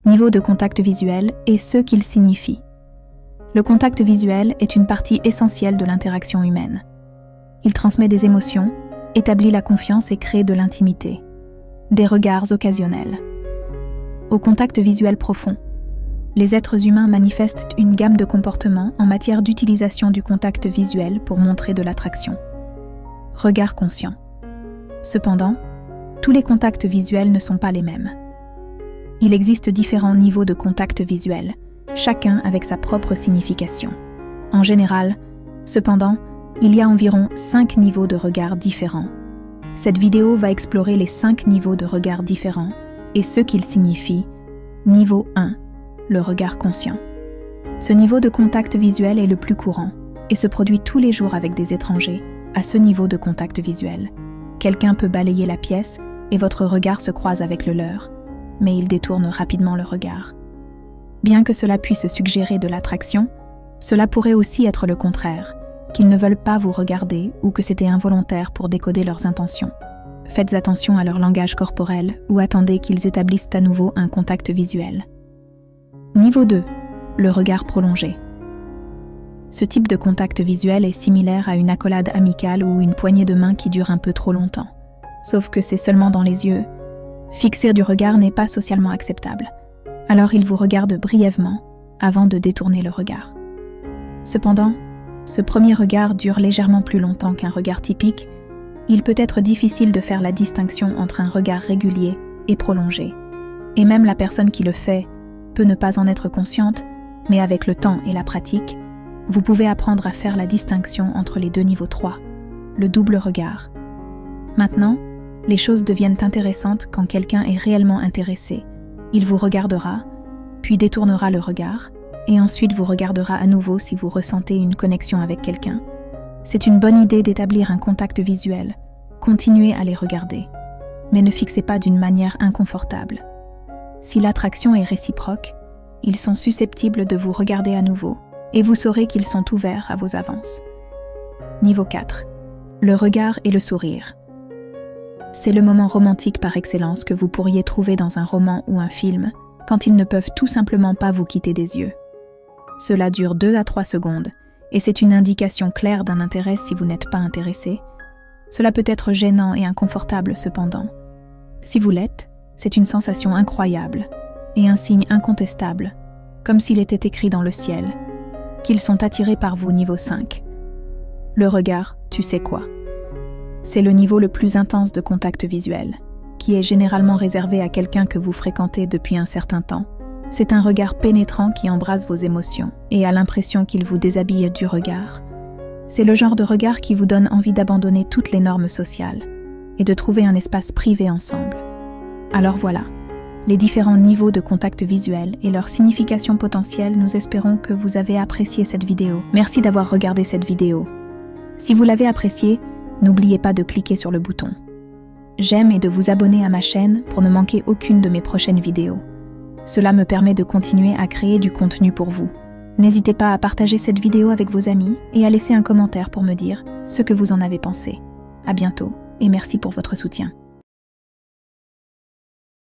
Niveau de contact visuel et ce qu'il signifie. Le contact visuel est une partie essentielle de l'interaction humaine. Il transmet des émotions, établit la confiance et crée de l'intimité. Des regards occasionnels. Au contact visuel profond, les êtres humains manifestent une gamme de comportements en matière d'utilisation du contact visuel pour montrer de l'attraction. Regard conscient. Cependant, tous les contacts visuels ne sont pas les mêmes. Il existe différents niveaux de contact visuel, chacun avec sa propre signification. En général, cependant, il y a environ 5 niveaux de regard différents. Cette vidéo va explorer les 5 niveaux de regard différents et ce qu'ils signifient. Niveau 1, le regard conscient. Ce niveau de contact visuel est le plus courant et se produit tous les jours avec des étrangers à ce niveau de contact visuel. Quelqu'un peut balayer la pièce et votre regard se croise avec le leur, mais il détourne rapidement le regard. Bien que cela puisse suggérer de l'attraction, cela pourrait aussi être le contraire, qu'ils ne veulent pas vous regarder ou que c'était involontaire pour décoder leurs intentions. Faites attention à leur langage corporel ou attendez qu'ils établissent à nouveau un contact visuel. Niveau 2, le regard prolongé. Ce type de contact visuel est similaire à une accolade amicale ou une poignée de main qui dure un peu trop longtemps. Sauf que c'est seulement dans les yeux. Fixer du regard n'est pas socialement acceptable. Alors il vous regarde brièvement avant de détourner le regard. Cependant, ce premier regard dure légèrement plus longtemps qu'un regard typique. Il peut être difficile de faire la distinction entre un regard régulier et prolongé. Et même la personne qui le fait peut ne pas en être consciente, mais avec le temps et la pratique, vous pouvez apprendre à faire la distinction entre les deux niveaux 3, le double regard. Maintenant, les choses deviennent intéressantes quand quelqu'un est réellement intéressé. Il vous regardera, puis détournera le regard, et ensuite vous regardera à nouveau si vous ressentez une connexion avec quelqu'un. C'est une bonne idée d'établir un contact visuel. Continuez à les regarder, mais ne fixez pas d'une manière inconfortable. Si l'attraction est réciproque, ils sont susceptibles de vous regarder à nouveau, et vous saurez qu'ils sont ouverts à vos avances. Niveau 4. Le regard et le sourire. C'est le moment romantique par excellence que vous pourriez trouver dans un roman ou un film, quand ils ne peuvent tout simplement pas vous quitter des yeux. Cela dure 2 à 3 secondes, et c'est une indication claire d'un intérêt si vous n'êtes pas intéressé. Cela peut être gênant et inconfortable cependant. Si vous l'êtes, c'est une sensation incroyable, et un signe incontestable, comme s'il était écrit dans le ciel, qu'ils sont attirés par vous niveau 5. Le regard, tu sais quoi? C'est le niveau le plus intense de contact visuel, qui est généralement réservé à quelqu'un que vous fréquentez depuis un certain temps. C'est un regard pénétrant qui embrasse vos émotions et a l'impression qu'il vous déshabille du regard. C'est le genre de regard qui vous donne envie d'abandonner toutes les normes sociales et de trouver un espace privé ensemble. Alors voilà, les différents niveaux de contact visuel et leur signification potentielle, nous espérons que vous avez apprécié cette vidéo. Merci d'avoir regardé cette vidéo. Si vous l'avez appréciée, n'oubliez pas de cliquer sur le bouton j'aime et de vous abonner à ma chaîne pour ne manquer aucune de mes prochaines vidéos. Cela me permet de continuer à créer du contenu pour vous. N'hésitez pas à partager cette vidéo avec vos amis et à laisser un commentaire pour me dire ce que vous en avez pensé. À bientôt et merci pour votre soutien.